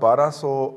1200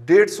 150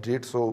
150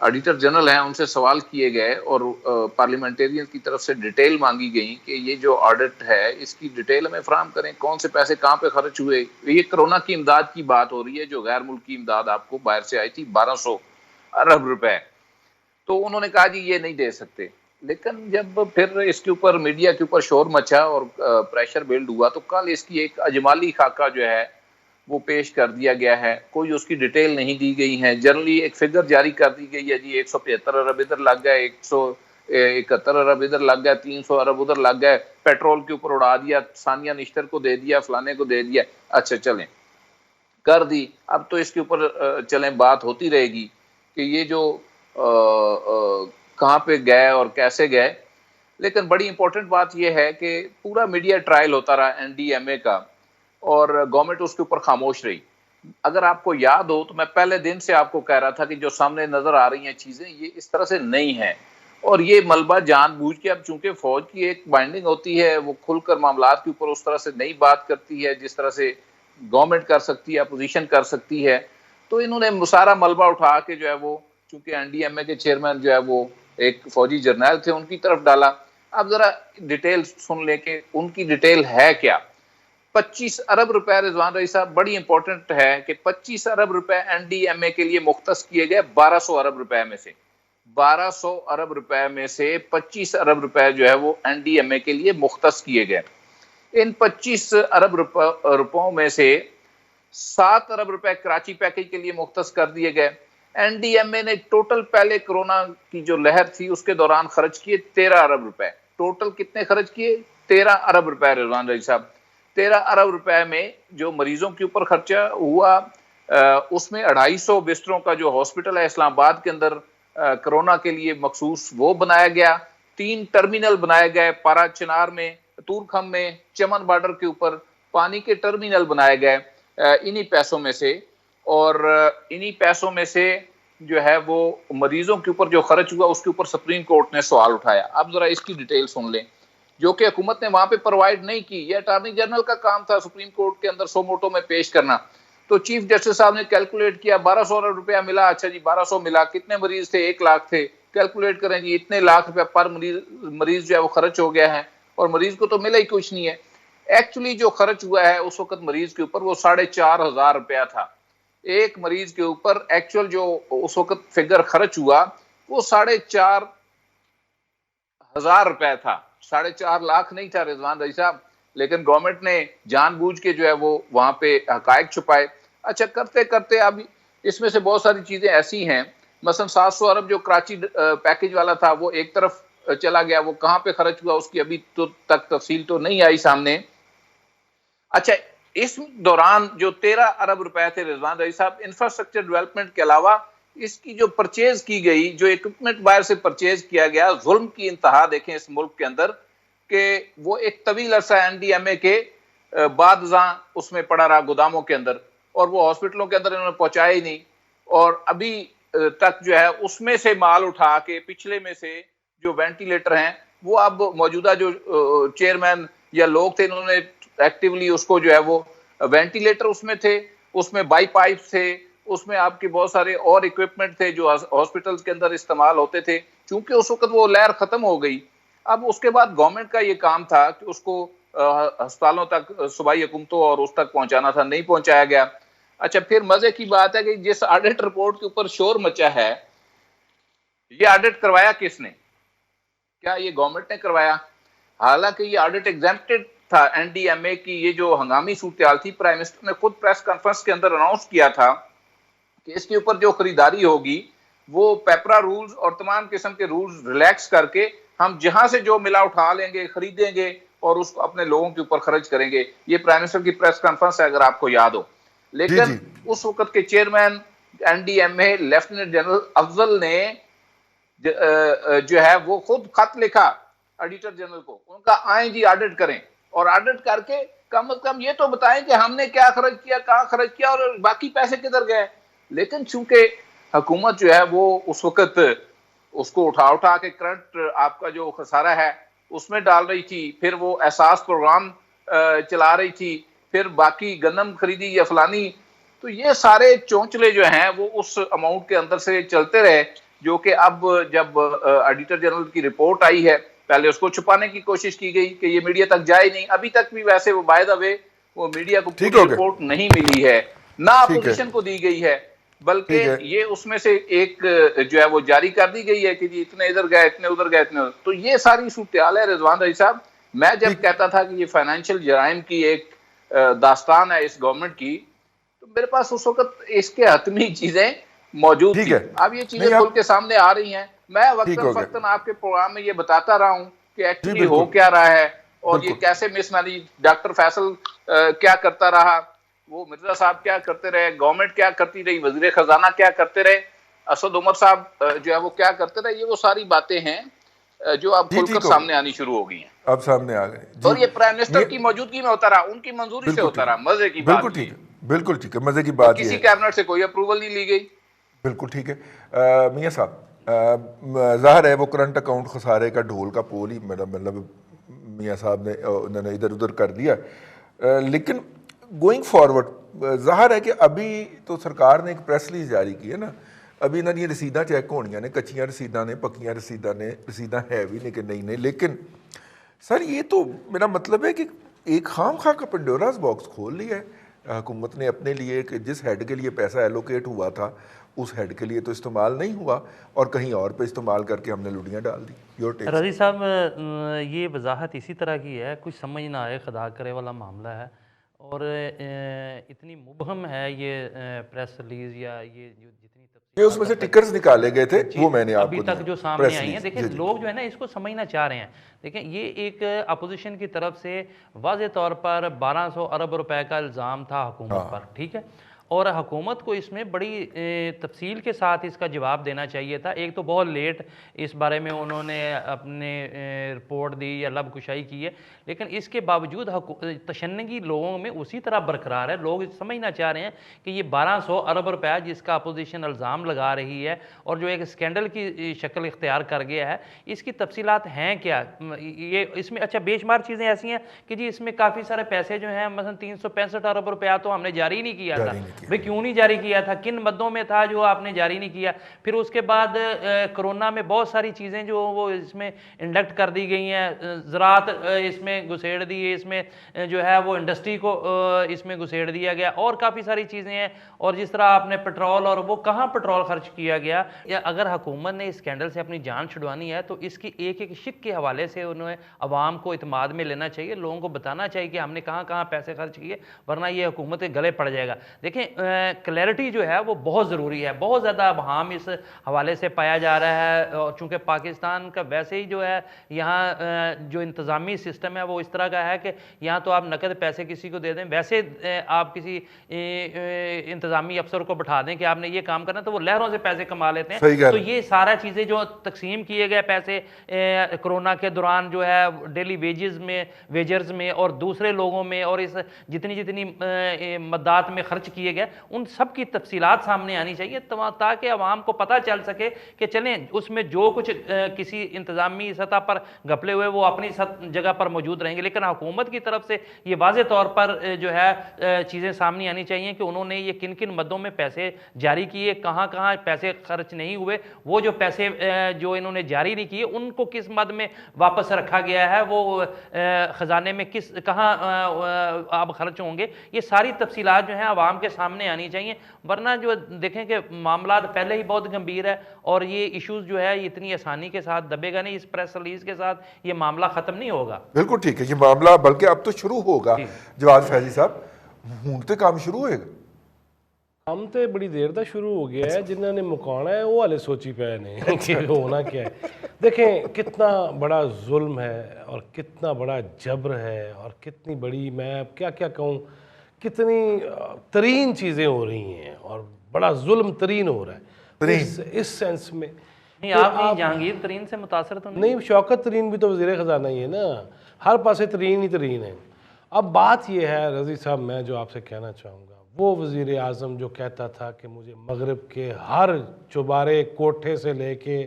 auditor general ہیں ان سے سوال کیے گئے اور پارلیمنٹیرین کی طرف سے ڈیٹیل مانگی گئی کہ یہ جو آڈٹ ہے اس کی ڈیٹیل ہمیں فراہم کریں، کون سے پیسے کہاں پہ خرچ ہوئے. یہ کرونا کی امداد کی بات ہو رہی ہے جو غیر ملکی امداد آپ کو باہر سے آئی تھی 1200 ارب روپے. تو انہوں نے کہا جی یہ نہیں دے سکتے. لیکن جب پھر اس کے اوپر میڈیا کے اوپر شور مچا اور پریشر بلڈ ہوا تو کل اس کی ایک اجمالی خاکہ جو ہے وہ پیش کر دیا گیا ہے. کوئی اس کی ڈیٹیل نہیں دی گئی ہے. جنرلی ایک فگر جاری کر دی گئی ہے جی 175 ارب ادھر لگ گئے، 171 ارب ادھر لگ گئے، 300 ارب ادھر لگ گئے، پیٹرول کے اوپر اڑا دیا، ثانیہ نشتر کو دے دیا، فلانے کو دے دیا. اچھا چلیں کر دی. اب تو اس کے اوپر چلیں بات ہوتی رہے گی کہ یہ جو کہاں پہ گئے اور کیسے گئے. لیکن بڑی امپورٹنٹ بات یہ ہے کہ پورا میڈیا ٹرائل ہوتا رہا این ڈی ایم اے کا اور گورنمنٹ اس کے اوپر خاموش رہی. اگر آپ کو یاد ہو تو میں پہلے دن سے آپ کو کہہ رہا تھا کہ جو سامنے نظر آ رہی ہیں چیزیں یہ اس طرح سے نہیں ہیں اور یہ ملبہ جان بوجھ کے. اب چونکہ فوج کی ایک بائنڈنگ ہوتی ہے وہ کھل کر معاملات کے اوپر اس طرح سے نہیں بات کرتی ہے جس طرح سے گورنمنٹ کر سکتی ہے، اپوزیشن کر سکتی ہے. تو انہوں نے سارا ملبہ اٹھا کے جو ہے وہ چونکہ این ڈی ایم اے کے چیئرمین جو ہے وہ ایک فوجی جرنیل تھے ان کی طرف ڈالا. اب ذرا ڈیٹیل سن لیں کہ ان کی ڈیٹیل ہے کیا. 25 ارب روپے رضوان رئی صاحب بڑی امپورٹنٹ ہے کہ 25 ارب روپے این ڈی ایم اے کے لیے مختص کیے گئے 1200 ارب روپے میں سے. 1200 ارب روپے میں سے 25 ارب روپے جو ہے وہ این ڈی ایم اے کے لیے مختص کیے گئے. ان 25 ارب روپوں میں سے 7 ارب روپے کراچی پیکج کے لیے مختص کر دیے گئے. این ڈی ایم اے نے ٹوٹل پہلے کرونا کی جو لہر تھی اس کے دوران خرچ کیے 13 ارب روپے. ٹوٹل کتنے خرچ کیے؟ 13 ارب روپے رضوان رئی صاحب. 13 ارب روپے میں جو مریضوں کے اوپر خرچہ ہوا اس میں 250 بستروں کا جو ہاسپٹل ہے اسلام آباد کے اندر کرونا کے لیے مخصوص وہ بنایا گیا. 3 ٹرمینل بنائے گئے پارا چنار میں، تورکھم میں، چمن بارڈر کے اوپر پانی کے ٹرمینل بنائے گئے انہی پیسوں میں سے. اور انہی پیسوں میں سے جو ہے وہ مریضوں کے اوپر جو خرچ ہوا اس کے اوپر سپریم کورٹ نے سوال اٹھایا. اب ذرا اس کی ڈیٹیل سن لیں جو کہ حکومت نے وہاں پہ پرووائڈ نہیں کی. یہ اٹارنی جنرل کا کام تھا سپریم کورٹ کے اندر سو موٹو میں پیش کرنا. تو چیف جسٹس صاحب نے کیلکولیٹ کیا 1200 ارب روپیہ ملا. اچھا جی 1200 ملا، کتنے مریض تھے؟ 1 لاکھ تھے. کیلکولیٹ کریں جی اتنے لاکھ روپے پر مریض جو ہے وہ خرچ ہو گیا ہے اور مریض کو تو ملا ہی کچھ نہیں ہے. ایکچولی جو خرچ ہوا ہے اس وقت مریض کے اوپر وہ 4500 روپیہ تھا. ایک مریض کے اوپر ایکچوئل جو اس وقت فگر خرچ ہوا وہ 4500 روپے تھا. 4.5 لاکھ نہیں تھا رضوان رئی صاحب. لیکن گورنمنٹ نے جان بوجھ کے جو ہے وہ وہاں پہ حقائق چھپائے. اچھا کرتے کرتے اب اس میں سے بہت ساری چیزیں ایسی ہیں مثلا 700 ارب جو کراچی پیکج والا تھا وہ ایک طرف چلا گیا، وہ کہاں پہ خرچ ہوا اس کی ابھی تک تفصیل تو نہیں آئی سامنے. اچھا اس دوران جو 13 ارب روپے تھے رضوان رئی صاحب انفراسٹرکچر ڈیولپمنٹ کے علاوہ اس کی جو پرچیز کی گئی، جو اکوپمنٹ باہر سے پرچیز کیا گیا، ظلم کی انتہا دیکھیں اس ملک کے اندر کہ وہ ایک طویل عرصہ این ڈی ایم اے کے بعد اس میں پڑا رہا گوداموں کے اندر اور وہ ہاسپٹلوں کے اندر انہوں نے پہنچایا ہی نہیں. اور ابھی تک جو ہے اس میں سے مال اٹھا کے پچھلے میں سے جو وینٹیلیٹر ہیں وہ اب موجودہ جو چیئرمین یا لوگ تھے انہوں نے ایکٹیولی اس کو جو ہے وہ وینٹیلیٹر اس میں تھے، اس میں بائی پائپ تھے، اس میں آپ کے بہت سارے اور اکوپمنٹ تھے جو ہاسپٹلز کے اندر استعمال ہوتے تھے. چونکہ اس وقت وہ لہر ختم ہو گئی اب اس کے بعد گورنمنٹ کا یہ کام تھا کہ اس کو ہسپتالوں تک صوبائی حکومتوں اور اس تک پہنچانا تھا، نہیں پہنچایا گیا. اچھا پھر مزے کی بات ہے کہ جس آڈٹ رپورٹ کے اوپر شور مچا ہے یہ آڈٹ کروایا کس نے؟ کیا یہ گورنمنٹ نے کروایا؟ حالانکہ یہ آڈٹ ایگزیمپٹڈ تھا این ڈی ایم اے کی. یہ جو ہنگامی صورتحال تھی پرائم منسٹر نے خود پریس کانفرنس کے اندر اناؤنس کیا تھا کہ اس کے اوپر جو خریداری ہوگی وہ پیپرا رولز اور تمام قسم کے رولز ریلیکس کر کے ہم جہاں سے جو ملا اٹھا لیں گے، خریدیں گے اور اس کو اپنے لوگوں کے اوپر خرچ کریں گے. یہ پرائم منسٹر کی پریس کانفرنس ہے اگر آپ کو یاد ہو. لیکن اس وقت کے chairman N D M A lieutenant general Afzal نے جو ہے وہ خود خط لکھا آڈیٹر جنرل کو، ان کا آئیں جی آڈٹ کریں اور آڈٹ کر کے کم از کم یہ تو بتائیں کہ ہم نے کیا خرچ کیا، کہاں خرچ کیا اور باقی پیسے کدھر گئے. لیکن چونکہ حکومت جو ہے وہ اس وقت اس کو اٹھا کے کرنٹ آپ کا جو خسارہ ہے اس میں ڈال رہی تھی، پھر وہ احساس پروگرام چلا رہی تھی، پھر باقی گندم خریدی یا فلانی. تو یہ سارے چونچلے جو ہیں وہ اس اماؤنٹ کے اندر سے چلتے رہے. جو کہ اب جب ایڈیٹر جنرل کی رپورٹ آئی ہے پہلے اس کو چھپانے کی کوشش کی گئی کہ یہ میڈیا تک جائے نہیں. ابھی تک بھی ویسے وہ بائی دا وے وہ میڈیا کو ٹھیک پوری ہو گیا. رپورٹ نہیں ملی ہے, نہ ٹھیک ہے. اپوزیشن کو دی گئی ہے, ٹھیک بلکہ ہے. یہ اس میں سے ایک جو ہے وہ جاری کر دی گئی ہے کہ جی اتنے ادھر گئے, اتنے ادھر گئے, اتنے ادھر. تو یہ ساری صورتحال ہے رضوان رضی صاحب. میں جب ٹھیک. کہتا تھا کہ یہ فائنینشیل جرائم کی ایک داستان ہے اس گورنمنٹ کی, تو میرے پاس اس وقت اس کے حتمی چیزیں موجود ٹھیک تھی. ہے. اب یہ چیزیں نہیں کھل آپ کے سامنے آ رہی ہیں. میں ٹھیک وقتاً ہو گیا. فوقتاً آپ کے پروگرام میں یہ بتاتا رہا ہوں کہ جی ایکچولی ہو بالکل کیا رہا ہے اور یہ بالکل. کیسے مس مینیج. ڈاکٹر فیصل کیا کرتا رہا, وہ مرزا صاحب کیا کرتے رہے, گورنمنٹ کیا کرتی رہی, وزیر خزانہ کیا کرتے رہے, اسد عمر صاحب جو ہے وہ کیا کرتے رہے. یہ وہ ساری باتیں ہیں جو اب جی کھل کر ٹھیک ہو سامنے گیا. آنی شروع ہو گئی ہیں. اب سامنے آ گئے جی. اور یہ پرائم منسٹر کی یہ موجودگی میں ہوتا رہا, ان کی منظوری سے بالکل ہوتا ٹھیک رہا. ہے. مزے کی بالکل بات ٹھیک یہ, ہے. بالکل ٹھیک ہے. مزے کی اور بات یہ کسی ہے. کیبنٹ سے کوئی اپروول نہیں لی گئی. بالکل ٹھیک ہے. میاں صاحب ظاہر ہے وہ کرنٹ اکاؤنٹ خسارے کا ڈھول کا پول ہی مطلب میاں صاحب نے انہوں نے ادھر ادھر کر دیا. لیکن گوئنگ فارورڈ ظاہر ہے کہ ابھی تو سرکار نے ایک پریس ریلیز جاری کی ہے نا, ابھی انہوں نے یہ رسیداں چیک ہونیاں نے, کچیاں رسیداں نے, پکیاں رسیداں نے, رسیداں ہے بھی نہیں کہ نہیں نہیں. لیکن سر یہ تو میرا مطلب ہے کہ ایک خام خواہ کا پنڈوراز باکس کھول لیا ہے حکومت نے اپنے لیے کہ جس ہیڈ کے لیے پیسہ ایلوکیٹ ہوا تھا اس ہیڈ کے لیے تو استعمال نہیں ہوا اور کہیں اور پہ استعمال کر کے ہم نے لڑیاں ڈال دی. Your take. رضی صاحب یہ وضاحت اسی طرح کی ہے, کچھ سمجھ نہ آئے خدا کرے والا معاملہ ہے, اور اتنی مبہم ہے یہ پریس ریلیز یا یہ جو جتنی یہ اس میں سے ٹکرز نکالے گئے تھے وہ میں نے آپ ابھی کو تک جو سامنے آئی ہیں. دیکھیں لوگ جو ہے نا اس کو سمجھنا چاہ رہے ہیں. دیکھیں یہ ایک اپوزیشن کی طرف سے واضح طور پر 1200 ارب روپے کا الزام تھا حکومت پر, ٹھیک ہے, اور حکومت کو اس میں بڑی تفصیل کے ساتھ اس کا جواب دینا چاہیے تھا. ایک تو بہت لیٹ اس بارے میں انہوں نے اپنے رپورٹ دی یا لب کشائی کی ہے, لیکن اس کے باوجود تشنگی لوگوں میں اسی طرح برقرار ہے. لوگ سمجھنا چاہ رہے ہیں کہ یہ 1200 ارب روپے جس کا اپوزیشن الزام لگا رہی ہے اور جو ایک اسکینڈل کی شکل اختیار کر گیا ہے, اس کی تفصیلات ہیں کیا. یہ اس میں اچھا بے شمار چیزیں ایسی ہیں کہ جی اس میں کافی سارے پیسے جو ہیں مثلا 365 ارب روپیہ تو ہم نے جاری نہیں کیا تھا. بھئی کیوں نہیں جاری کیا تھا, کن مدوں میں تھا جو آپ نے جاری نہیں کیا. پھر اس کے بعد کرونا میں بہت ساری چیزیں جو وہ اس میں انڈکٹ کر دی گئی ہیں, زراعت اس میں گھسیڑ دی, اس میں جو ہے وہ انڈسٹری کو اس میں گھسیڑ دیا گیا, اور کافی ساری چیزیں ہیں. اور جس طرح آپ نے پیٹرول, اور وہ کہاں پیٹرول خرچ کیا گیا. یا اگر حکومت نے اس اسکینڈل سے اپنی جان چھڑوانی ہے تو اس کی ایک ایک شک کے حوالے سے انہیں عوام کو اعتماد میں لینا چاہیے, لوگوں کو بتانا چاہیے کہ ہم نے کہاں کہاں پیسے خرچ کیے, ورنہ یہ حکومت کے گلے پڑ جائے گا. دیکھیں کلیئرٹی جو ہے وہ بہت ضروری ہے. بہت زیادہ ابہام اس حوالے سے پایا جا رہا ہے, اور چونکہ پاکستان کا ویسے ہی جو ہے یہاں جو انتظامی سسٹم ہے وہ اس طرح کا ہے کہ یہاں تو آپ نقد پیسے کسی کو دے دیں, ویسے آپ کسی انتظامی افسر کو بٹھا دیں کہ آپ نے یہ کام کرنا تو وہ لہروں سے پیسے کما لیتے ہیں. تو یہ سارا چیزیں جو تقسیم کیے گئے پیسے کرونا کے دوران جو ہے ڈیلی ویجرز میں اور دوسرے لوگوں میں, اور اس جتنی مدات میں خرچ کیے گئے, ان سب کی تفصیلات سامنے آنی چاہیے تاکہ عوام کو پتہ چل سکے کہ چلیں اس میں جو کچھ کسی انتظامی سطح پر گھپلے ہوئے وہ اپنی جگہ پر موجود رہیں گے. لیکن حکومت کی طرف سے یہ واضح طور پر جو ہے چیزیں سامنے آنی چاہیے کہ انہوں نے یہ کن کن مدوں میں پیسے جاری کیے, کہاں کہاں پیسے خرچ نہیں ہوئے, وہ جو پیسے جو انہوں نے جاری نہیں کیے ان کو کس مد میں واپس رکھا گیا ہے, وہ خزانے میں کہاں اب خرچ ہوں گے. یہ ساری تفصیلات جو ہیں عوام کے سامنے آنی چاہیے, ورنہ جو دیکھیں کہ معاملات پہلے ہی بہت گمبھیر ہے اور یہ ایشوز جو ہے اتنی آسانی کے ساتھ دبے گا نہیں. اس پریس ریلیز کے ساتھ یہ معاملہ ختم نہیں ہوگا. بالکل ٹھیک ہے, یہ معاملہ بلکہ اب تو شروع ہوگا. جواد فیضی صاحب ہونتے کام شروع ہوئے گا. کام تو بڑی دیر تک شروع ہو گیا ہے, جنہوں نے مکانا ہے وہ والے سوچی پہ نہیں کہ ہونا کیا ہے. دیکھیں کتنا بڑا ظلم ہے اور کتنا بڑا جبر ہے اور کتنی بڑی, میں کیا کیا کہوں, کتنی ترین چیزیں ہو رہی ہیں اور بڑا ظلم ترین ہو رہا ہے اس سینس میں. نہیں آپ جہانگیر ترین سے متاثر تو نہیں, شوکت ترین بھی تو وزیر خزانہ ہی ہے نا, ہر پاسے ترین ہی ترین ہے. اب بات یہ ہے رضی صاحب, میں جو آپ سے کہنا چاہوں گا, وہ وزیر اعظم جو کہتا تھا کہ مجھے مغرب کے ہر چوبارے کوٹھے سے لے کے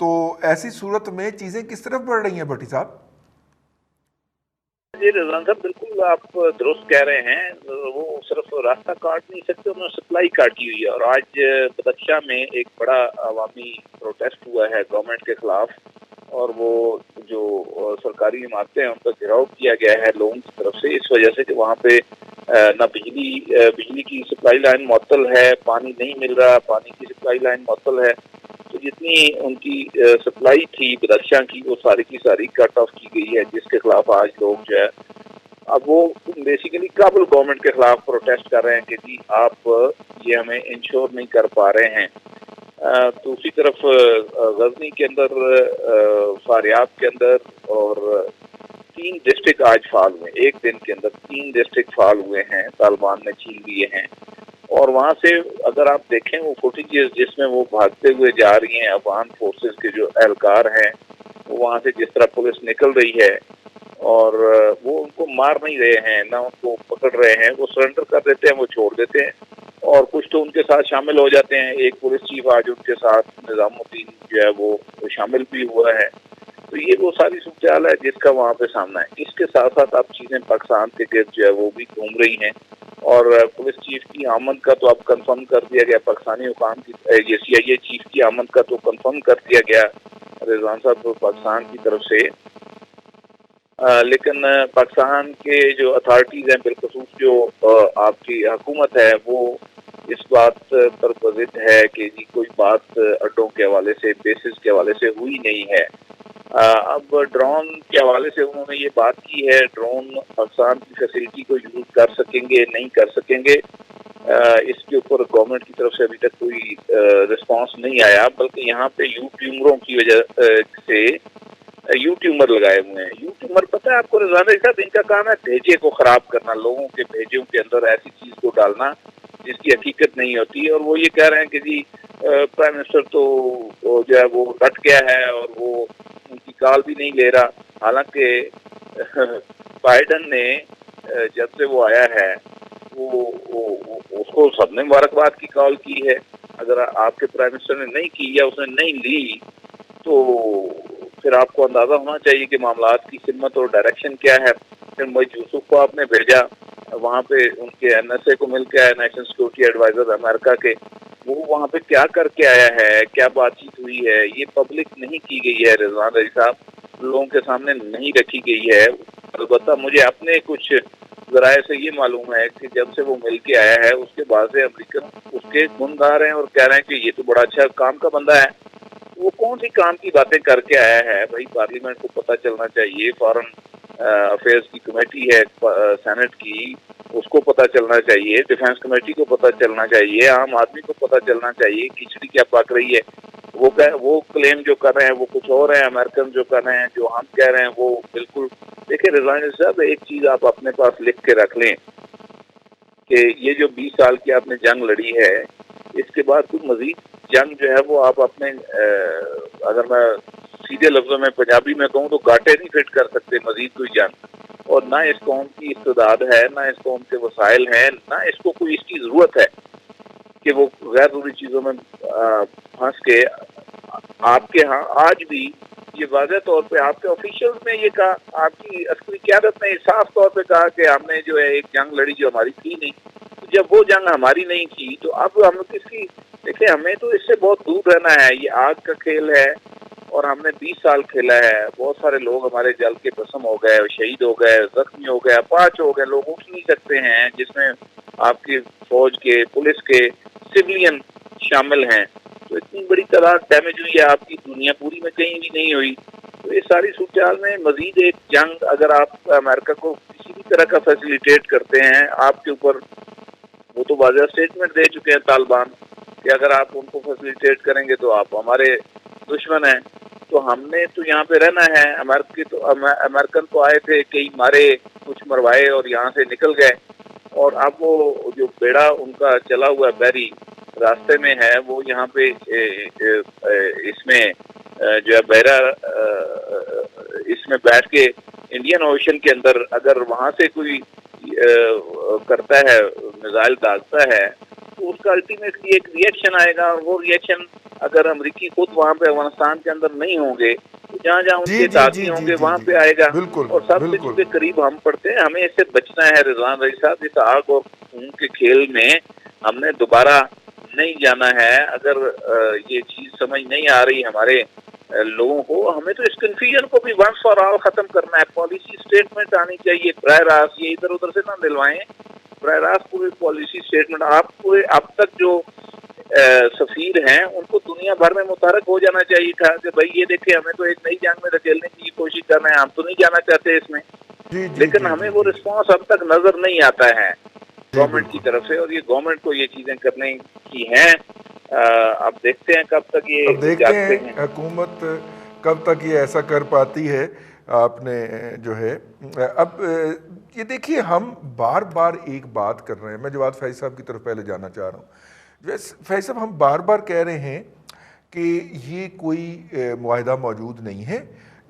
تو ایسی صورت میں چیزیں کس طرف بڑھ رہی ہیں بھٹی صاحب؟ جی رضوان صاحب، بالکل آپ درست کہہ رہے ہیں. وہ صرف راستہ کاٹ نہیں سکتے، انہوں نے سپلائی کاٹی ہوئی ہے. اور آج بدخشاں میں ایک بڑا عوامی پروٹیسٹ ہوا ہے گورنمنٹ کے خلاف، اور وہ جو سرکاری عمارتیں ہیں ان کا گھیراؤ کیا گیا ہے لوگوں کی طرف سے، اس وجہ سے کہ وہاں پہ نہ بجلی کی سپلائی لائن معطل ہے، پانی نہیں مل رہا، پانی کی سپلائی لائن معطل ہے. تو جتنی ان کی سپلائی تھی بدخشاں کی، وہ ساری کی ساری کٹ آف کی گئی ہے، جس کے خلاف آج لوگ جو ہے اب وہ بیسیکلی کابل گورنمنٹ کے خلاف پروٹیسٹ کر رہے ہیں کہ جی آپ یہ ہمیں انشور نہیں کر پا رہے ہیں. دوسری طرف غزنی کے اندر، فاریاب کے اندر، اور 3 ڈسٹرکٹ آج فعال ہوئے. ایک دن کے اندر 3 ڈسٹرکٹ فعال ہوئے ہیں، طالبان نے چھین لیے ہیں. اور وہاں سے اگر آپ دیکھیں وہ فوٹیجز جس میں وہ بھاگتے ہوئے جا رہی ہیں افغان فورسز کے جو اہلکار ہیں، وہ وہاں سے جس طرح پولیس نکل رہی ہے اور وہ ان کو مار نہیں رہے ہیں، نہ ان کو پکڑ رہے ہیں، وہ سرنڈر کر دیتے ہیں، وہ چھوڑ دیتے ہیں. اور کچھ تو ان کے ساتھ شامل ہو جاتے ہیں. ایک پولیس چیف آج ان کے ساتھ نظام الدین جو ہے وہ شامل بھی ہوا ہے. تو یہ وہ ساری صورتحال ہے جس کا وہاں پہ سامنا ہے. اس کے ساتھ ساتھ اب چیزیں پاکستان کے گرد جو ہے وہ بھی گھوم رہی ہیں، اور پولیس چیف کی آمد کا تو اب کنفرم کر دیا گیا، پاکستانی حکام کی یہ CIA چیف کی آمد کا تو کنفرم کر دیا گیا رضوان صاحب پاکستان کی طرف سے. لیکن پاکستان کے جو اتھارٹیز ہیں، بالخصوص جو آپ کی حکومت ہے، وہ اس بات پر بضد ہے کہ جی کوئی بات اڈوں کے حوالے سے، بیسز کے حوالے سے ہوئی نہیں ہے. اب ڈرون کے حوالے سے انہوں نے یہ بات کی ہے، ڈرون پاکستان کی فیسلٹی کو یوز کر سکیں گے نہیں کر سکیں گے. اس کے اوپر گورنمنٹ کی طرف سے ابھی تک کوئی رسپانس نہیں آیا، بلکہ یہاں پہ یوٹیوبروں کی وجہ سے یوٹیوبر لگائے ہوئے ہیں. یوٹیوبر پتہ ہے آپ کو رضوان صاحب، ان کا کام ہے بھیجے کو خراب کرنا، لوگوں کے بھیجوں کے اندر ایسی چیز کو ڈالنا جس کی حقیقت نہیں ہوتی. اور وہ یہ کہہ رہے ہیں کہ جی پرائم منسٹر تو جو ہے وہ ڈٹ گیا ہے اور وہ ان کی کال بھی نہیں لے رہا. حالانکہ بائیڈن نے جب سے وہ آیا ہے وہ اس کو سب نے مبارکباد کی کال کی ہے. اگر آپ کے پرائم منسٹر نے نہیں کی یا اس نے نہیں لی تو پھر آپ کو اندازہ ہونا چاہیے کہ معاملات کی سمت اور ڈائریکشن کیا ہے. پھر محمد یوسف کو آپ نے بھیجا، وہاں پہ ان کے NSA کو مل کے آیا، نیشنل سیکورٹی ایڈوائزر امریکہ کے، وہ وہاں پہ کیا کر کے آیا ہے، کیا بات چیت ہوئی ہے، یہ پبلک نہیں کی گئی ہے رضوان علی صاحب، لوگوں کے سامنے نہیں رکھی گئی ہے. البتہ مجھے اپنے کچھ ذرائع سے یہ معلوم ہے کہ جب سے وہ مل کے آیا ہے اس کے بعد سے امریکن اس کے گن گا رہے ہیں اور کہہ رہے ہیں کہ یہ تو بڑا اچھا کام کا بندہ ہے. وہ کون سی کام کی باتیں کر کے آیا ہے بھائی؟ پارلیمنٹ کو پتہ چلنا چاہیے، فارن افیئرز کی کمیٹی ہے سینٹ کی، اس کو پتہ چلنا چاہیے، ڈیفنس کمیٹی کو پتہ چلنا چاہیے، عام آدمی کو پتہ چلنا چاہیے کھچڑی کیا پک رہی ہے. وہ کلیم جو کر رہے ہیں وہ کچھ اور ہیں، امریکن جو کر رہے ہیں، جو ہم کہہ رہے ہیں وہ بالکل. دیکھیں رضوان صاحب، ایک چیز آپ اپنے پاس لکھ کے رکھ لیں کہ یہ جو 20 سال کی آپ نے جنگ لڑی ہے، اس کے بعد کوئی مزید جنگ جو ہے وہ آپ اپنے اگر میں سیدھے لفظوں میں پنجابی میں کہوں تو گاٹے نہیں فٹ کر سکتے مزید کوئی جنگ. اور نہ اس قوم کی استعداد ہے، نہ اس قوم کے وسائل ہیں، نہ اس کو کوئی اس کی ضرورت ہے کہ وہ غیر ضروری چیزوں میں پھنس کے. آپ کے ہاں آج بھی یہ واضح طور پہ آپ کے آفیشلز نے یہ کہا، آپ کی عسکری قیادت نے صاف طور پہ کہا کہ ہم نے جو ہے ایک جنگ لڑی جو ہماری تھی نہیں. تو جب وہ جنگ ہماری نہیں تھی تو اب ہم کس کی؟ دیکھیں ہمیں تو اس سے بہت دور رہنا ہے. یہ آگ کا کھیل ہے اور ہم نے 20 سال کھیلا ہے. بہت سارے لوگ ہمارے جل کے بسم ہو گئے، شہید ہو گئے، زخمی ہو گئے، اپاہج ہو گئے. لوگ اٹھ نہیں سکتے ہیں، جس میں آپ کی فوج کے، پولیس کے، سولین شامل ہیں. تو اتنی بڑی تعداد ڈیمیج ہوئی ہے آپ کی دنیا پوری میں کہیں بھی نہیں ہوئی. تو اس ساری صورتحال میں مزید ایک جنگ اگر آپ امریکہ کو کسی بھی طرح کا فیسیلیٹیٹ کرتے ہیں، آپ کے اوپر وہ تو واضح اسٹیٹمنٹ دے چکے ہیں طالبان کہ اگر آپ ان کو فیسیلیٹیٹ کریں گے تو آپ ہمارے دشمن ہیں. تو ہم نے تو یہاں پہ رہنا ہے. امریکن تو آئے تھے، کئی مارے، کچھ مروائے اور یہاں سے نکل گئے. اور اب وہ جو بیڑا ان کا چلا ہوا بحری راستے میں ہے، وہ یہاں پہ اس میں جو ہے بحرہ اس میں بیٹھ کے انڈین اوشن کے اندر اگر وہاں سے کوئی کرتا ہے، میزائل داغتا ہے، تو اس کا الٹیمیٹلی ایک ریئیکشن آئے گا. وہ ریئیکشن اگر امریکی خود وہاں پہ افغانستان کے اندر نہیں ہوں گے تو جہاں جہاں ان کے ساتھی ہوں گے وہاں پہ آئے گا. اور سب سے چونکہ قریب ہم پڑتے ہیں, ہمیں اس سے بچنا ہے رضوان رئیس صاحب. اس آگ اور خون کے کھیل میں ہم نے دوبارہ نہیں جانا ہے. اگر یہ چیز سمجھ نہیں آ رہی ہمارے لوگوں کو, ہمیں تو اس کنفیوژن کو بھی ونس فار آل ختم کرنا ہے. پالیسی اسٹیٹمنٹ آنی چاہیے براہ راست, یہ ادھر ادھر سے نہ دلوائیں, براہ راست پورے پالیسی اسٹیٹمنٹ. آپ پورے اب تک جو سفیر ہیں ان کو دنیا بھر میں متحرک ہو جانا چاہیے تھا کہ بھائی یہ دیکھیں ہمیں تو ایک نئی جنگ میں دھکیلنے کی کوشش کر رہے ہیں, ہم تو نہیں جانا چاہتے اس میں. لیکن ہمیں وہ رسپانس اب تک نظر نہیں آتا ہے گورنمنٹ کی طرف سے, اور یہ گورنمنٹ کو یہ چیزیں کرنے کی ہیں. اب دیکھتے ہیں کب تک یہ دیکھتے ہیں حکومت کب تک یہ ایسا کر پاتی ہے. آپ نے جو ہے اب یہ دیکھیے ہم بار بار ایک بات کر رہے ہیں, میں جواد فیض صاحب کی طرف پہلے جانا چاہ رہا ہوں. فیض صاحب, ہم بار بار کہہ رہے ہیں کہ یہ کوئی معاہدہ موجود نہیں ہے,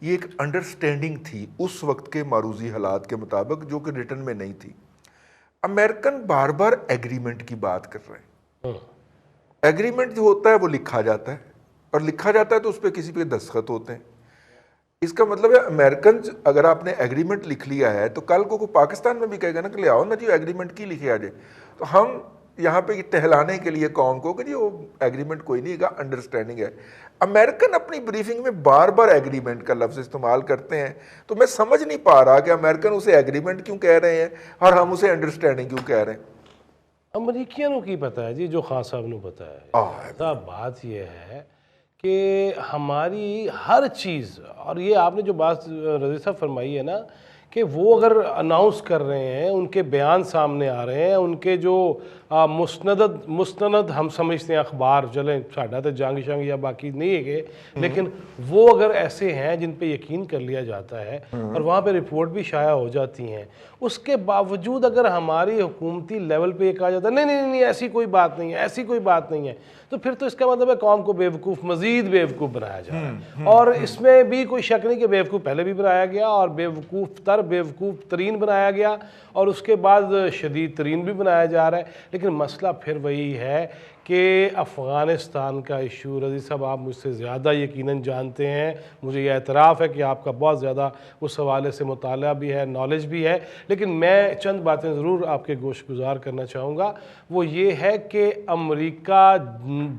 یہ ایک انڈرسٹینڈنگ تھی اس وقت کے معروضی حالات کے مطابق جو کہ ریٹن میں نہیں تھی. امریکن بار بار ایگریمنٹ کی بات کر رہے ہیں. ایگریمنٹ جو ہوتا ہے وہ لکھا جاتا ہے, اور لکھا جاتا ہے تو اس پہ کسی پہ دستخط ہوتے ہیں. اس کا مطلب ہے امریکن اگر آپ نے ایگریمنٹ لکھ لیا ہے تو کل کو پاکستان میں بھی کہے گا نا کہ لے آؤ نا جی ایگریمنٹ کی لکھے آ جائے. تو ہم یہاں پہ ٹہلانے کے لیے قوم کو کہ جی وہ ایگریمنٹ کوئی نہیں گا, انڈرسٹینڈنگ ہے. امریکن اپنی بریفنگ میں بار بار ایگریمنٹ کا لفظ استعمال کرتے ہیں, تو میں سمجھ نہیں پا رہا کہ امریکن اسے ایگریمنٹ کیوں کہہ رہے ہیں اور ہم اسے انڈرسٹینڈنگ کیوں کہہ رہے ہیں. امریکیوں کی پتہ ہے جی, جو خان صاحب نے بتایا ہے. بات یہ ہے کہ ہماری ہر چیز, اور یہ آپ نے جو بات رضی صاحب فرمائی ہے نا کہ وہ اگر اناؤنس کر رہے ہیں, ان کے بیان سامنے آ رہے ہیں, ان کے جو مستند ہم سمجھتے ہیں اخبار, چلیں ساڈا تو جنگ شنگ یا باقی نہیں ہے کہ, لیکن وہ اگر ایسے ہیں جن پہ یقین کر لیا جاتا ہے اور وہاں پہ رپورٹ بھی شائع ہو جاتی ہیں, اس کے باوجود اگر ہماری حکومتی لیول پہ یہ کہا جاتا ہے نہیں نہیں نہیں ایسی کوئی بات نہیں ہے, ایسی کوئی بات نہیں ہے, تو پھر تو اس کا مطلب ہے قوم کو بیوقوف, مزید بیوقوف بنایا جا رہا ہے. اور اس میں بھی کوئی شک نہیں کہ بیوقوف پہلے بھی بنایا گیا, اور بیوقوف ترین بنایا گیا, اور اس کے بعد شدید ترین بھی بنایا جا رہا ہے. لیکن مسئلہ پھر وہی ہے کہ افغانستان کا ایشو, رضی صاحب آپ مجھ سے زیادہ یقیناً جانتے ہیں, مجھے یہ اعتراف ہے کہ آپ کا بہت زیادہ اس حوالے سے مطالعہ بھی ہے, نالج بھی ہے, لیکن میں چند باتیں ضرور آپ کے گوش گزار کرنا چاہوں گا. وہ یہ ہے کہ امریکہ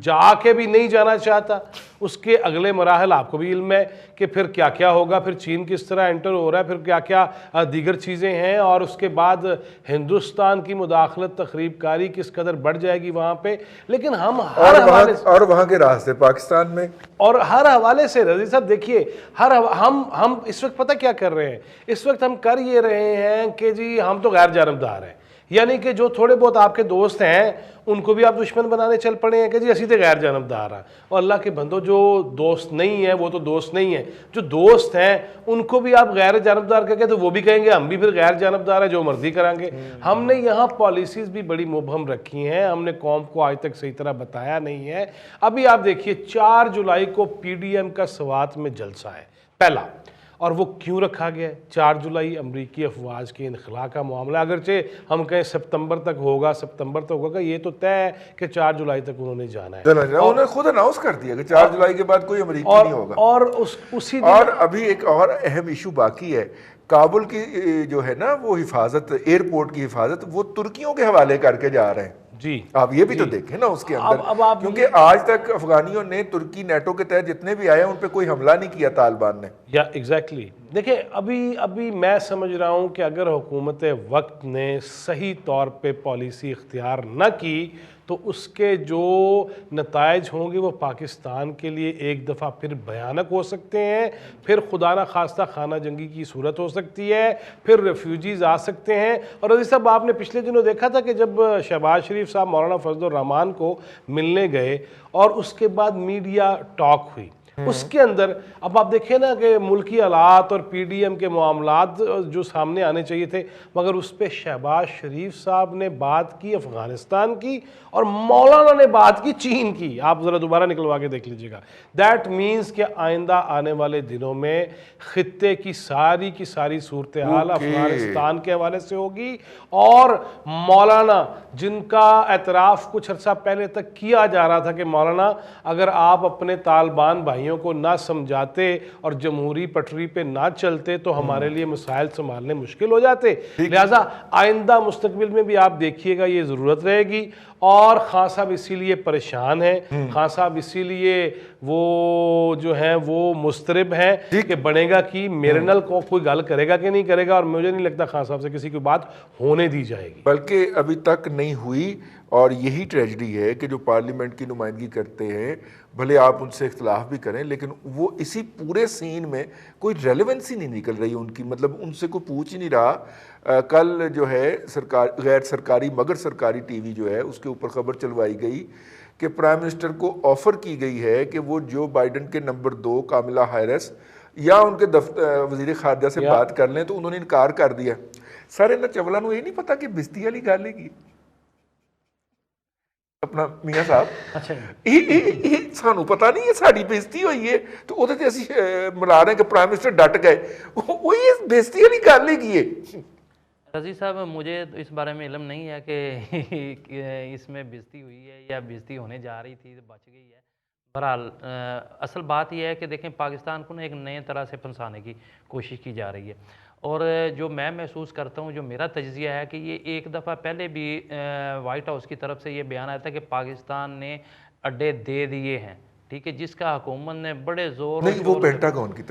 جا کے بھی نہیں جانا چاہتا, اس کے اگلے مراحل آپ کو بھی علم ہے کہ پھر کیا کیا ہوگا, پھر چین کس طرح انٹر ہو رہا ہے, پھر کیا کیا دیگر چیزیں ہیں, اور اس کے بعد ہندوستان کی مداخلت تخریب کاری کس قدر بڑھ جائے گی وہاں پہ. لیکن ہم ہر حوالے سے, اور وہاں کے راستے پاکستان میں, اور ہر حوالے سے رضی صاحب دیکھیے ہم اس وقت پتہ کیا کر رہے ہیں, اس وقت ہم کر یہ رہے ہیں کہ جی ہم تو غیر جانبدار ہیں, یعنی کہ جو تھوڑے بہت آپ کے دوست ہیں ان کو بھی آپ دشمن بنانے چل پڑے ہیں کہ جی اسی تو غیر جانبدار ہیں. اور اللہ کے بندو, جو دوست نہیں ہیں وہ تو دوست نہیں ہیں, جو دوست ہیں ان کو بھی آپ غیر جانبدار کہہ کے تو وہ بھی کہیں گے ہم بھی پھر غیر جانبدار ہیں, جو مرضی کریں گے. ہم نے یہاں پالیسیز بھی بڑی مبہم رکھی ہیں, ہم نے قوم کو آج تک صحیح طرح بتایا نہیں ہے. ابھی آپ دیکھیے 4 جولائی کو PDM کا سوات میں جلسہ ہے پہلا, اور وہ کیوں رکھا گیا ہے؟ 4 جولائی امریکی افواج کے انخلاء کا معاملہ, اگرچہ ہم کہیں سپتمبر تک ہوگا, یہ تو طے ہے کہ 4 جولائی تک انہوں نے جانا ہے. انہوں نے خود اناؤنس کر دیا کہ 4 جولائی کے بعد کوئی امریکی نہیں ہوگا. اور ابھی ایک اور اہم ایشو باقی ہے, کابل کی جو ہے نا وہ حفاظت, ایئرپورٹ کی حفاظت, وہ ترکیوں کے حوالے کر کے جا رہے ہیں. جی آپ یہ بھی تو دیکھیں نا اس کے اندر, کیونکہ آج تک افغانیوں نے ترکی نیٹو کے تحت جتنے بھی آئے ہیں ان پہ کوئی حملہ نہیں کیا طالبان نے. یا ایگزیکٹلی دیکھیں ابھی میں سمجھ رہا ہوں کہ اگر حکومت وقت نے صحیح طور پہ پالیسی اختیار نہ کی تو اس کے جو نتائج ہوں گے وہ پاکستان کے لیے ایک دفعہ پھر بھیانک ہو سکتے ہیں, پھر خدا نہ خواستہ خانہ جنگی کی صورت ہو سکتی ہے, پھر ریفیوجیز آ سکتے ہیں. اور عزیز صاحب آپ نے پچھلے دنوں دیکھا تھا کہ جب شہباز شریف صاحب مولانا فضل الرحمان کو ملنے گئے اور اس کے بعد میڈیا ٹاک ہوئی, اس کے اندر اب آپ دیکھیں نا کہ ملکی حالات اور پی ڈی ایم کے معاملات جو سامنے آنے چاہیے تھے، مگر اس پہ شہباز شریف صاحب نے بات کی افغانستان کی اور مولانا نے بات کی چین کی. آپ ذرا دوبارہ نکلوا کے دیکھ لیجئے گا. دیٹ مینز کہ آئندہ آنے والے دنوں میں خطے کی ساری صورتحال افغانستان کے حوالے سے ہوگی، اور مولانا جن کا اعتراف کچھ عرصہ پہلے تک کیا جا رہا تھا کہ مولانا اگر آپ اپنے طالبان بھائیوں کو نہ سمجھاتے اور جمہوری پٹری پہ نہ چلتے تو ہمارے لیے مسائل سنبھالنے مشکل ہو جاتے. لہٰذا آئندہ مستقبل میں بھی آپ دیکھیے گا یہ ضرورت رہے گی. اور خان صاحب اسی لیے پریشان ہیں، خان صاحب اسی لیے وہ جو ہیں وہ مضطرب ہیں کہ بنے گا کہ میرے نال کو کوئی گل کرے گا کہ نہیں کرے گا، اور مجھے نہیں لگتا خان صاحب سے کسی کی بات ہونے دی جائے گی، بلکہ ابھی تک نہیں ہوئی. اور یہی ٹریجڈی ہے کہ جو پارلیمنٹ کی نمائندگی کرتے ہیں، بھلے آپ ان سے اختلاف بھی کریں، لیکن وہ اسی پورے سین میں کوئی ریلیونسی نہیں نکل رہی ان کی، مطلب ان سے کوئی پوچھ ہی نہیں رہا. کل جو ہے غیر سرکاری مگر سرکاری ٹی وی جو ہے اس کے اوپر خبر چلوائی گئی کہ پرائم منسٹر کو آفر کی گئی ہے کہ وہ جو بائیڈن کے نمبر 2 کاملا ہیرس یا ان کے وزیر خارجہ سے بات کر لیں، تو انہوں نے انکار کر دیا. سارے نہ چولا نو یہ نہیں پتا کہ بستی والی گل ہے اپنا میاں صاحب، سانو پتا نہیں ہے ساری بےزتی ہوئی ہے، تو وہ اسی ملا رہے ہیں کہ پرائم منسٹر ڈٹ گئے. وہی بےزتی والی گل ہے. رضی صاحب مجھے تو اس بارے میں علم نہیں ہے کہ اس میں بےزتی ہوئی ہے یا بےزتی ہونے جا رہی تھی تو بچ گئی ہے. بہرحال اصل بات یہ ہے کہ دیکھیں پاکستان کو ایک نئے طرح سے پھنسانے کی کوشش کی جا رہی ہے، اور جو میں محسوس کرتا ہوں، جو میرا تجزیہ ہے کہ یہ ایک دفعہ پہلے بھی وائٹ ہاؤس کی طرف سے یہ بیان آیا تھا کہ پاکستان نے اڈے دے دیے ہیں، ٹھیک ہے، جس کا حکومت نے بڑے زور نہیں، وہ پینٹاگون کی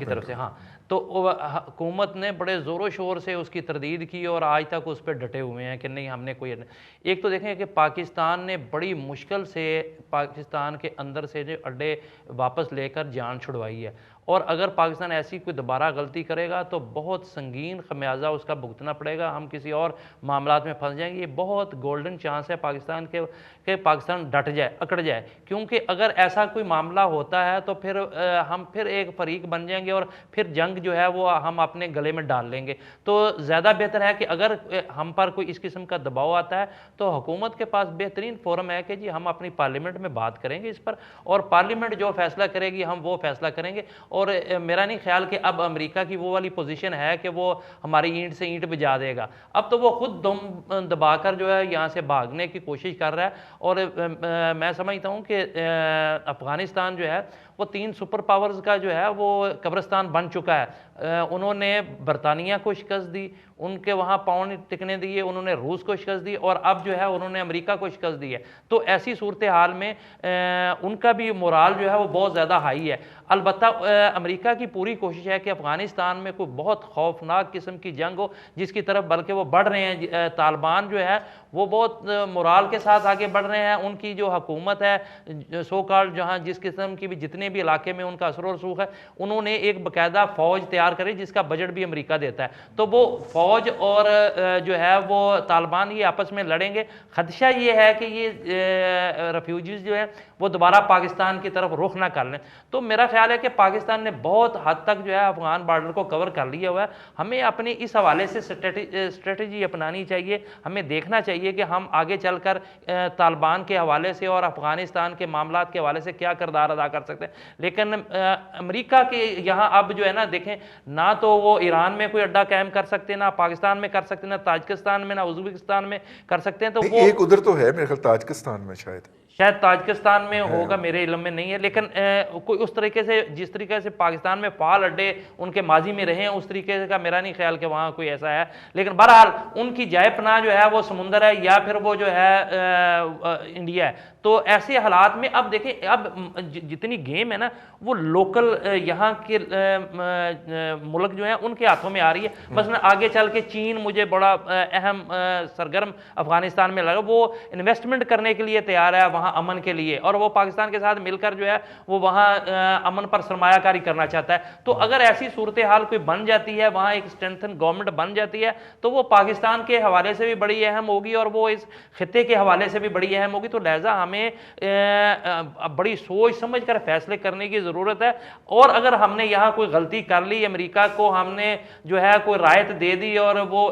طرف سے ہاں، تو حکومت نے بڑے زور و شور سے اس کی تردید کی اور آج تک اس پہ ڈٹے ہوئے ہیں کہ نہیں ہم نے کوئی. ایک تو دیکھیں کہ پاکستان نے بڑی مشکل سے پاکستان کے اندر سے جو اڈے واپس لے کر جان چھڑوائی ہے، اور اگر پاکستان ایسی کوئی دوبارہ غلطی کرے گا تو بہت سنگین خمیازہ اس کا بھگتنا پڑے گا، ہم کسی اور معاملات میں پھنس جائیں گے. یہ بہت گولڈن چانس ہے پاکستان کے کہ پاکستان ڈٹ جائے، اکڑ جائے، کیونکہ اگر ایسا کوئی معاملہ ہوتا ہے تو پھر ہم پھر ایک فریق بن جائیں گے اور پھر جنگ جو ہے وہ ہم اپنے گلے میں ڈال لیں گے. تو زیادہ بہتر ہے کہ اگر ہم پر کوئی اس قسم کا دباؤ آتا ہے تو حکومت کے پاس بہترین فورم ہے کہ جی ہم اپنی پارلیمنٹ میں بات کریں گے اس پر، اور پارلیمنٹ جو فیصلہ کرے گی ہم وہ فیصلہ کریں گے. اور میرا نہیں خیال کہ اب امریکہ کی وہ والی پوزیشن ہے کہ وہ ہماری اینٹ سے اینٹ بجا دے گا. اب تو وہ خود دم دبا کر جو ہے یہاں سے بھاگنے کی کوشش کر رہا ہے. اور میں سمجھتا ہوں کہ افغانستان جو ہے وہ 3 سپر پاورز کا جو ہے وہ قبرستان بن چکا ہے. انہوں نے برطانیہ کو شکست دی، ان کے وہاں پاؤنڈ ٹکنے دیے، انہوں نے روس کو شکست دی، اور اب جو ہے انہوں نے امریکہ کو شکست دی ہے. تو ایسی صورتحال میں ان کا بھی مورال جو ہے وہ بہت زیادہ ہائی ہے. البتہ امریکہ کی پوری کوشش ہے کہ افغانستان میں کوئی بہت خوفناک قسم کی جنگ ہو جس کی طرف بلکہ وہ بڑھ رہے ہیں. طالبان جو ہے وہ بہت مورال کے ساتھ آگے بڑھ رہے ہیں. ان کی جو حکومت ہے سو کال جہاں جس قسم کی بھی جتنے بھی علاقے میں ان کا اثر و رسوخ ہے، انہوں نے ایک باقاعدہ فوج تیار کری جس کا بجٹ بھی امریکہ دیتا ہے. تو وہ فوج اور جو ہے وہ طالبان یہ آپس میں لڑیں گے. خدشہ یہ ہے کہ یہ ریفیوجیز جو ہیں وہ دوبارہ پاکستان کی طرف رخ نہ کر لیں. تو میرا خیال ہے کہ پاکستان نے بہت حد تک جو ہے افغان بارڈر کو کور کر لیا ہوا ہے. ہمیں اپنی اس حوالے سے اسٹریٹجی اپنانی چاہیے. ہمیں دیکھنا چاہیے کہ ہم آگے چل کر طالبان کے حوالے سے اور افغانستان کے معاملات کے حوالے سے کیا کردار ادا کر سکتے ہیں. لیکن امریکہ کے یہاں اب جو ہے نا دیکھیں، نہ تو وہ ایران میں کوئی اڈا قائم کر سکتے، نہ پاکستان میں کر سکتے، نہ تاجکستان میں، نہ ازبکستان میں کر سکتے ہیں. تو وہ ایک ادھر تو ہے میرے خیال تاجکستان میں، شاید تاجکستان میں ہوگا، میرے علم میں نہیں ہے. لیکن کوئی اس طریقے سے جس طریقے سے پاکستان میں فعال اڈے ان کے ماضی میں رہے ہیں اس طریقے کا میرا نہیں خیال کہ وہاں کوئی ایسا ہے. لیکن بہرحال ان کی جائے پناہ جو ہے وہ سمندر ہے یا پھر وہ جو ہے انڈیا ہے. تو ایسے حالات میں اب دیکھیں، اب جتنی گیم ہے نا وہ لوکل یہاں کے ملک جو ہیں ان کے ہاتھوں میں آ رہی ہے. مثلا آگے چل کے چین مجھے بڑا اہم سرگرم افغانستان میں لگا. وہ انویسٹمنٹ کرنے کے لیے تیار ہے، وہاں وہاں امن کے لیے, اور وہ پاکستان کے ساتھ مل کر جو ہے وہ وہاں امن پر سرمایہ کاری کرنا چاہتا ہے. تو اگر ایسی صورتحال کوئی بن جاتی ہے, وہاں ایک اسٹرینتھن گورنمنٹ بن جاتی ہے, تو وہ پاکستان کے حوالے سے بھی بڑی اہم ہوگی اور وہ اس خطے کے حوالے سے بھی بڑی اہم ہوگی. تو لہٰذا ہمیں بڑی سوچ سمجھ کر فیصلے کرنے کی ضرورت ہے. اور اگر ہم نے یہاں کوئی غلطی کر لی, امریکہ کو ہم نے جو ہے کوئی رعایت دے دی اور وہ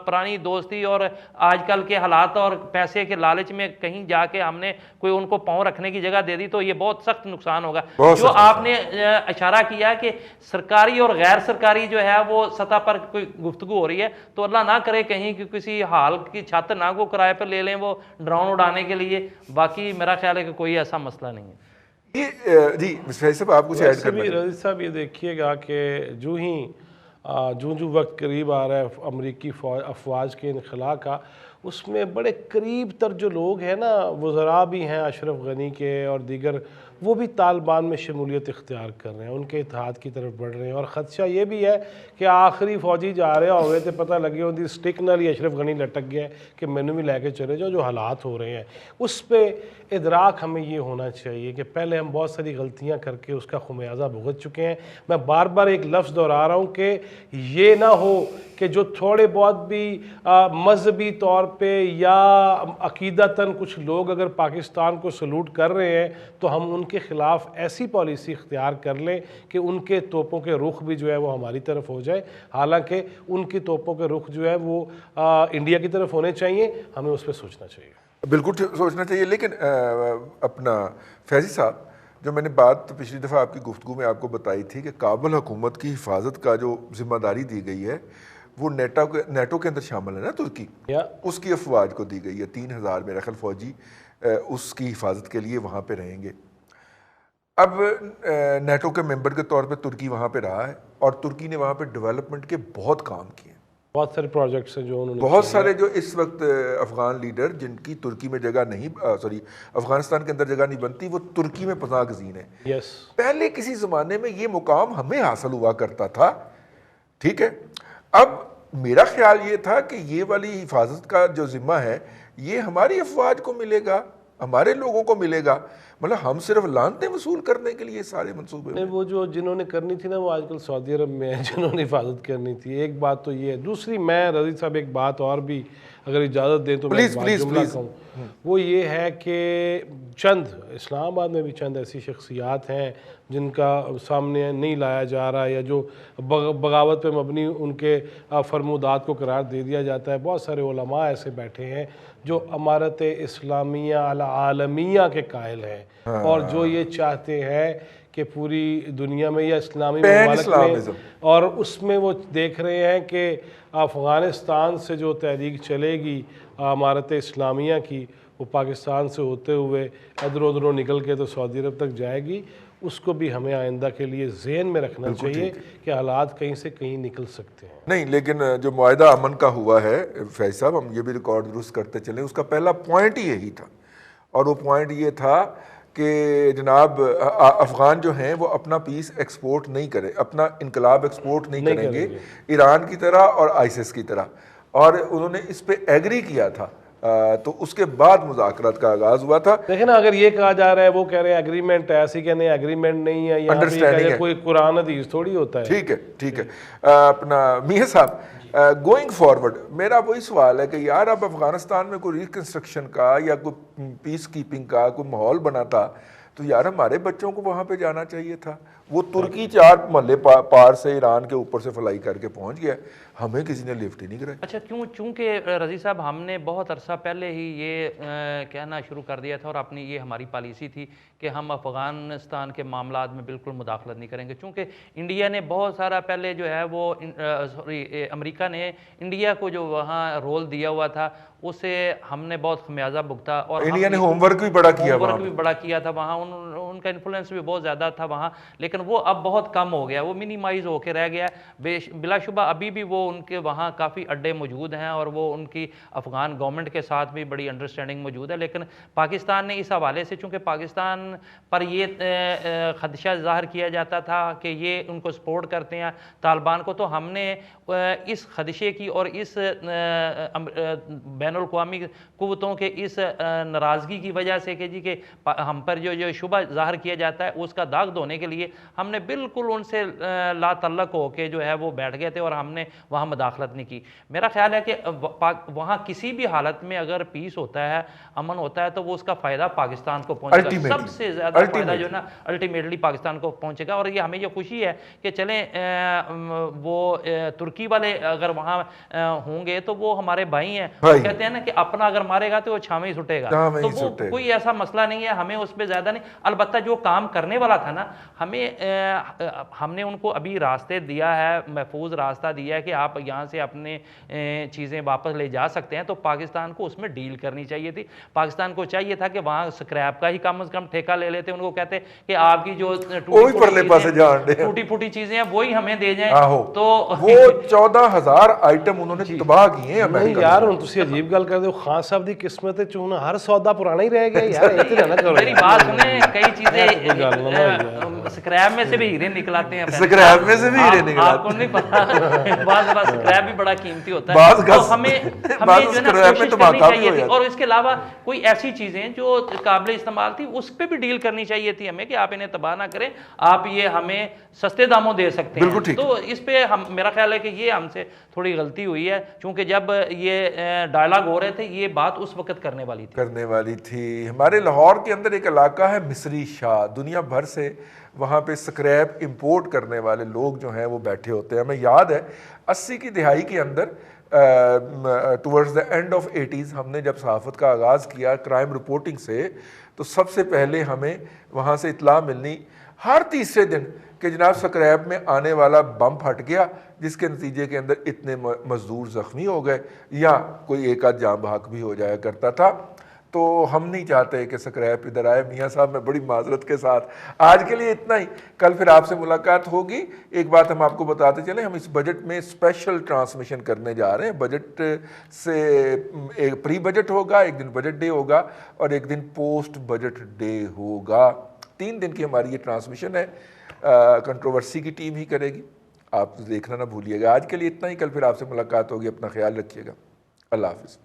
پرانی دوستی اور آج کل کے حالات اور پیسے کے لالچ میں کہیں جا کے ہم نے کوئی ان کو پاؤں رکھنے کی جگہ دے دی, تو یہ بہت سخت نقصان ہوگا. جو آپ نے اشارہ کیا کہ سرکاری اور غیر سرکاری جو ہے وہ سطح پر کوئی گفتگو ہو رہی ہے, تو اللہ نہ کرے کہیں کہ کسی حال کی چھت نہ کو کرائے پر لے لیں وہ ڈرون اڑانے کے لیے. باقی میرا خیال ہے کہ کوئی ایسا مسئلہ نہیں ہے. جی فیض صاحب آپ کچھ ایڈ کرنا. رضی صاحب یہ دیکھیے گا کہ جو وقت قریب آ رہا ہے امریکی افواج کے انخلاء کا, اس میں بڑے قریب تر جو لوگ ہیں نا, وزراء بھی ہیں اشرف غنی کے اور دیگر, وہ بھی طالبان میں شمولیت اختیار کر رہے ہیں, ان کے اتحاد کی طرف بڑھ رہے ہیں. اور خدشہ یہ بھی ہے کہ آخری فوجی جا رہے ہوئے تھے, پتہ لگے ہوتی سٹک نال ہی اشرف غنی لٹک گیا ہے کہ مینوں بھی لے کے چلے جاؤ. جو حالات ہو رہے ہیں اس پہ ادراک ہمیں یہ ہونا چاہیے کہ پہلے ہم بہت ساری غلطیاں کر کے اس کا خمیازہ بھگت چکے ہیں. میں بار بار ایک لفظ دہرا رہا ہوں کہ یہ نہ ہو کہ جو تھوڑے بہت بھی مذہبی طور پہ یا عقیدتاً کچھ لوگ اگر پاکستان کو سلوٹ کر رہے ہیں تو ہم ان کے خلاف ایسی پالیسی اختیار کر لیں کہ ان کے توپوں کے رخ بھی جو ہے وہ ہماری طرف ہو جائے. حالانکہ ان کی توپوں کے رخ جو ہے وہ انڈیا کی طرف ہونے چاہیے. ہمیں اس پہ سوچنا چاہیے, بالکل سوچنا چاہیے. لیکن اپنا فیضی صاحب, جو میں نے بات پچھلی دفعہ آپ کی گفتگو میں آپ کو بتائی تھی کہ کابل حکومت کی حفاظت کا جو ذمہ داری دی گئی ہے وہ نیٹو کے اندر شامل ہے نا, ترکی, اس کی افواج کو دی گئی ہے. 3000 میرا خیال فوجی اس کی حفاظت کے لیے وہاں پہ رہیں گے. اب نیٹو کے ممبر کے طور پہ ترکی وہاں پہ رہا ہے اور ترکی نے وہاں پہ ڈیولپمنٹ کے بہت کام کیے. بہت سارے پروجیکٹس ہیں جو انہوں نے, بہت سارے جو اس وقت افغان لیڈر جن کی ترکی میں جگہ نہیں, افغانستان کے اندر جگہ نہیں بنتی, وہ ترکی میں پناہ گزین ہیں. یس, پہلے کسی زمانے میں یہ مقام ہمیں حاصل ہوا کرتا تھا, ٹھیک ہے. اب میرا خیال یہ تھا کہ یہ والی حفاظت کا جو ذمہ ہے یہ ہماری افواج کو ملے گا, ہمارے لوگوں کو ملے گا. مطلب ہم صرف لانتیں وصول کرنے کے لیے سارے منصوبے نہیں, وہ جو جنہوں نے کرنی تھی نا وہ آج کل سعودی عرب میں ہیں جنہوں نے حفاظت کرنی تھی. ایک بات تو یہ ہے. دوسری میں رضی صاحب ایک بات اور بھی اگر اجازت دیں تو میں ایک بات جملہ کہوں, وہ یہ ہے کہ چند اسلام آباد میں بھی چند ایسی شخصیات ہیں جن کا سامنے نہیں لایا جا رہا ہے, یا جو بغاوت پہ مبنی ان کے فرمودات کو قرار دے دیا جاتا ہے. بہت سارے علماء ایسے بیٹھے ہیں جو امارت اسلامیہ العالمیہ کے قائل ہیں اور جو یہ چاہتے ہیں کہ پوری دنیا میں یا اسلامی ممالک میں, اور اس میں وہ دیکھ رہے ہیں کہ افغانستان سے جو تحریک چلے گی امارت اسلامیہ کی, وہ پاکستان سے ہوتے ہوئے ادھر ادھر نکل کے تو سعودی عرب تک جائے گی. اس کو بھی ہمیں آئندہ کے لیے ذہن میں رکھنا چاہیے کہ حالات کہیں سے کہیں نکل سکتے ہیں. نہیں, لیکن جو معاہدہ امن کا ہوا ہے فیض صاحب, ہم یہ بھی ریکارڈ درست کرتے چلیں, اس کا پہلا پوائنٹ ہی یہی تھا, اور وہ پوائنٹ یہ تھا کہ جناب افغان جو ہیں وہ اپنا پیس ایکسپورٹ نہیں کرے, اپنا انقلاب ایکسپورٹ نہیں کریں گے ایران کی طرح اور آئیسس کی طرح. اور انہوں نے اس پہ ایگری کیا تھا, تو اس کے بعد مذاکرات کا آغاز ہوا تھا. دیکھیں نا, اگر یہ کہا جا رہا ہے وہ کہہ رہے ہیں ایگریمنٹ ہے, ایسی کہنے ہیں ایگریمنٹ نہیں ہے, یہاں کوئی قرآن حدیث تھوڑی ہوتا ہے. ٹھیک ہے, ٹھیک ہے. اپنا میاں صاحب گوئنگ فارورڈ میرا وہی سوال ہے کہ یار اب افغانستان میں کوئی ریکنسٹرکشن کا یا کوئی پیس کیپنگ کا کوئی ماحول بنا تھا, تو یار ہمارے بچوں کو وہاں پہ جانا چاہیے تھا. وہ ترکی 4 محلے پار سے ایران کے اوپر سے فلائی کر کے پہنچ گیا, ہمیں کسی نے لفٹ ہی نہیں کرائی. اچھا, چونکہ رضی صاحب ہم نے بہت عرصہ پہلے ہی یہ کہنا شروع کر دیا تھا اور اپنی یہ ہماری پالیسی تھی کہ ہم افغانستان کے معاملات میں بالکل مداخلت نہیں کریں گے, چونکہ انڈیا نے بہت سارا پہلے جو ہے وہ امریکہ نے انڈیا کو جو وہاں رول دیا ہوا تھا اسے ہم نے بہت خمیازہ بھگتا, اور انڈیا نے ہوم ورک بھی بڑا کیا وہاں, ان کا انفلوئنس بھی بہت زیادہ تھا وہاں. لیکن لیکن وہ اب بہت کم ہو گیا, وہ منیمائز ہو کے رہ گیا ہے. بلا شبہ ابھی بھی وہ ان کے وہاں کافی اڈے موجود ہیں اور وہ ان کی افغان گورنمنٹ کے ساتھ بھی بڑی انڈرسٹینڈنگ موجود ہے, لیکن پاکستان نے اس حوالے سے, چونکہ پاکستان پر یہ خدشہ ظاہر کیا جاتا تھا کہ یہ ان کو سپورٹ کرتے ہیں طالبان کو, تو ہم نے اس خدشے کی اور اس بین الاقوامی قوتوں کے اس ناراضگی کی وجہ سے کہ جی کہ ہم پر جو شبہ ظاہر کیا جاتا ہے اس کا داغ دھونے کے لیے ہم نے بالکل ان سے لا تعلق ہو کے جو ہے وہ بیٹھ گئے تھے اور ہم نے وہاں مداخلت نہیں کی. میرا خیال ہے کہ وہاں کسی بھی حالت میں اگر پیس ہوتا ہے, امن ہوتا ہے, تو وہ اس کا فائدہ پاکستان کو پہنچے گا, سب سے زیادہ فائدہ جو ہے نا الٹیمیٹلی پاکستان کو پہنچے گا. اور یہ ہمیں یہ خوشی ہے کہ چلیں وہ ترکی والے اگر وہاں ہوں گے تو وہ ہمارے بھائی ہیں, وہ کہتے ہیں نا کہ اپنا اگر مارے گا تو وہ چھاویں سٹے گا, تو وہ کوئی ایسا مسئلہ نہیں ہے, ہمیں اس پہ زیادہ نہیں. البتہ جو کام کرنے والا تھا نا, ہم نے ان کو ابھی راستے دیا ہے, محفوظ راستہ دیا ہے کہ آپ یہاں سے اپنے چیزیں واپس لے جا سکتے ہیں, تو پاکستان کو اس میں ڈیل کرنی چاہیے تھی. پاکستان کو چاہیے تھا کہ وہاں سکریپ کا ہی کم از کم ٹھیکہ لے لیتے, ان کو کہتے کہ آپ کی جو ٹوٹی پھوٹی چیزیں ہیں وہی ہمیں دے جائیں. تو وہ 14,000 آئٹم انہوں نے تباہ کیے ہیں. نہیں یار ہن تسی عجیب گل کردے ہو, خان صاحب دی قسمت وچ ہن ہر سودا پرانا ہی رہ گیا یار, اتنا نہ کرو. میری بات سنیں, کئی چیزیں سکریپ میں سے بھی ہیرے نکلاتے ہیں, سکریپ میں سے بھی ہیرے نکلاتے ہیں, آپ کو نہیں پتا, بعض سکریپ بھی بڑا قیمتی ہوتا ہے. تو ہمیں جو ہے نا کوشش کرنی چاہیے تھی, اور اس کے علاوہ کوئی ایسی چیزیں جو قابل استعمال تھی اس پہ بھی ڈیل کرنی چاہیے تھی ہمیں, کہ آپ انہیں تباہ نہ کریں, آپ یہ ہمیں سستے داموں دے سکتے ہیں. تو اس پہ میرا خیال ہے کہ یہ ہم سے تھوڑی غلطی ہوئی ہے, چونکہ جب یہ ڈائلاگ ہو رہے تھے یہ بات اس وقت کرنے والی تھی. ہمارے لاہور کے اندر ایک علاقہ ہے مصری شاہ, دنیا بھر سے وہاں پہ سکریپ امپورٹ کرنے والے لوگ جو ہیں وہ بیٹھے ہوتے ہیں. ہمیں یاد ہے 80 کی دہائی کے اندر towards the end of 80s ہم نے جب صحافت کا آغاز کیا کرائم رپورٹنگ سے, تو سب سے پہلے ہمیں وہاں سے اطلاع ملنی ہر تیسرے دن کہ جناب سکریپ میں آنے والا بم پھٹ گیا, جس کے نتیجے کے اندر اتنے مزدور زخمی ہو گئے, یا کوئی ایک آدھ جاں بحق بھی ہو جایا کرتا تھا. تو ہم نہیں چاہتے کہ سکریپ ادھر آئے. میاں صاحب میں بڑی معذرت کے ساتھ آج کے لیے اتنا ہی, کل پھر آپ سے ملاقات ہوگی. ایک بات ہم آپ کو بتاتے چلیں, ہم اس بجٹ میں اسپیشل ٹرانسمیشن کرنے جا رہے ہیں. بجٹ سے ایک پری بجٹ ہوگا, ایک دن بجٹ ڈے ہوگا, اور ایک دن پوسٹ بجٹ ڈے ہوگا. 3 دن کی ہماری یہ ٹرانسمیشن ہے, کنٹروورسی کی ٹیم ہی کرے گی, آپ دیکھنا نہ بھولیے گا. آج کے لیے اتنا ہی, کل پھر آپ سے ملاقات ہوگی. اپنا خیال رکھیے گا. اللہ حافظ.